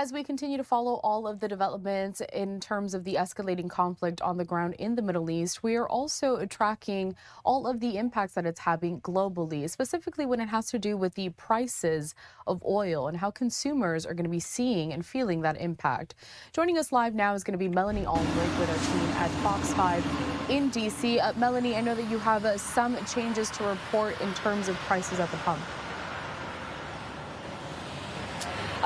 As we continue to follow all of the developments in terms of the escalating conflict on the ground in the Middle East, we are also tracking all of the impacts that it's having globally, specifically when it has to do with the prices of oil and how consumers are going to be seeing and feeling that impact. Joining us live now is going to be Melanie Alnwick with our team at Fox 5 in D.C. Melanie, I know that you have some changes to report in terms of prices at the pump.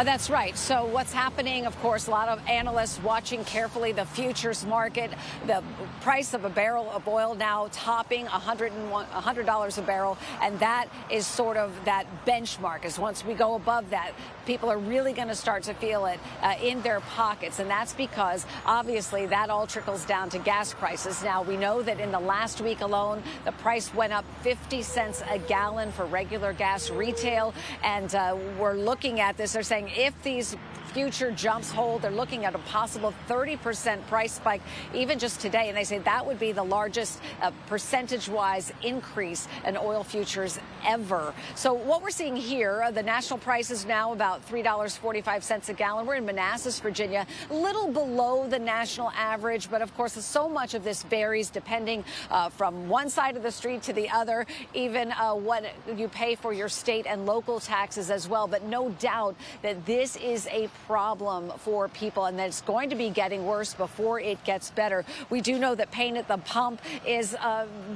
That's right. So what's happening, of course, a lot of analysts watching carefully the futures market. The price of a barrel of oil now topping $100 a barrel. And that is sort of that benchmark. Is once we go above that, people are really going to start to feel it in their pockets. And that's because, obviously, that all trickles down to gas prices. Now, we know that in the last week alone, the price went up 50 cents a gallon for regular gas retail. And we're looking at this. They're saying if these future jumps hold, they're looking at a possible 30% price spike even just today. And they say that would be the largest percentage-wise increase in oil futures ever. So what we're seeing here, the national price is now about $3.45 a gallon. We're in Manassas, Virginia, a little below the national average. But of course, so much of this varies depending from one side of the street to the other, even what you pay for your state and local taxes as well. But no doubt that this is a problem for people and that it's going to be getting worse before it gets better. We do know that pain at the pump is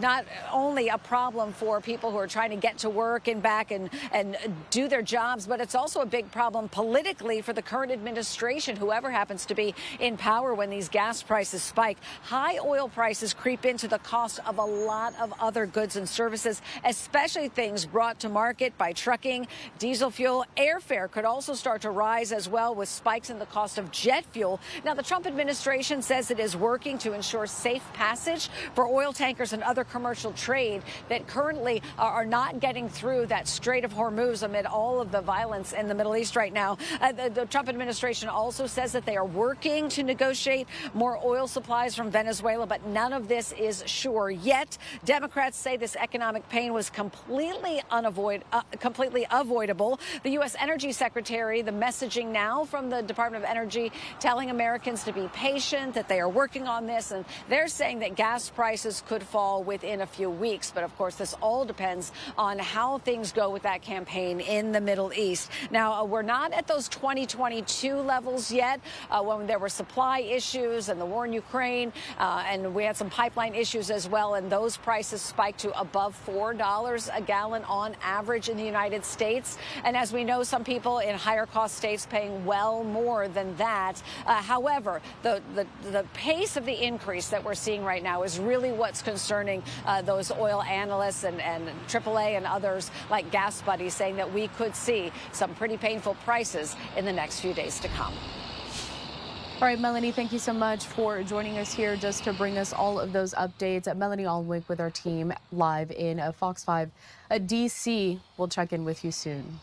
not only a problem for people who are trying to get to work and back and do their jobs, but it's also a big problem politically for the current administration, whoever happens to be in power when these gas prices spike. High oil prices creep into the cost of a lot of other goods and services, especially things brought to market by trucking, diesel fuel. Airfare could also start to rise as well, with spikes in the cost of jet fuel. Now, the Trump administration says it is working to ensure safe passage for oil tankers and other commercial trade that currently are not getting through that Strait of Hormuz amid all of the violence in the Middle East right now. The Trump administration also says that they are working to negotiate more oil supplies from Venezuela, but none of this is sure yet. Democrats say this economic pain was completely avoidable. The U.S. Energy Secretary, the messaging now from the Department of Energy telling Americans to be patient, that they are working on this, and they're saying that gas prices could fall within a few weeks. But of course, this all depends on how things go with that campaign in the Middle East. Now, we're not at those 2022 levels yet, when there were supply issues and the war in Ukraine, and we had some pipeline issues as well, and those prices spiked to above $4 a gallon on average in the United States. And as we know, some people in higher cost states paying well more than that. However, the pace of the increase that we're seeing right now is really what's concerning those oil analysts and AAA and others like Gas Buddy, saying that we could see some pretty painful prices in the next few days to come. All right, Melanie, thank you so much for joining us here just to bring us all of those updates. Melanie Alnwick with our team live in Fox 5 DC. We'll check in with you soon.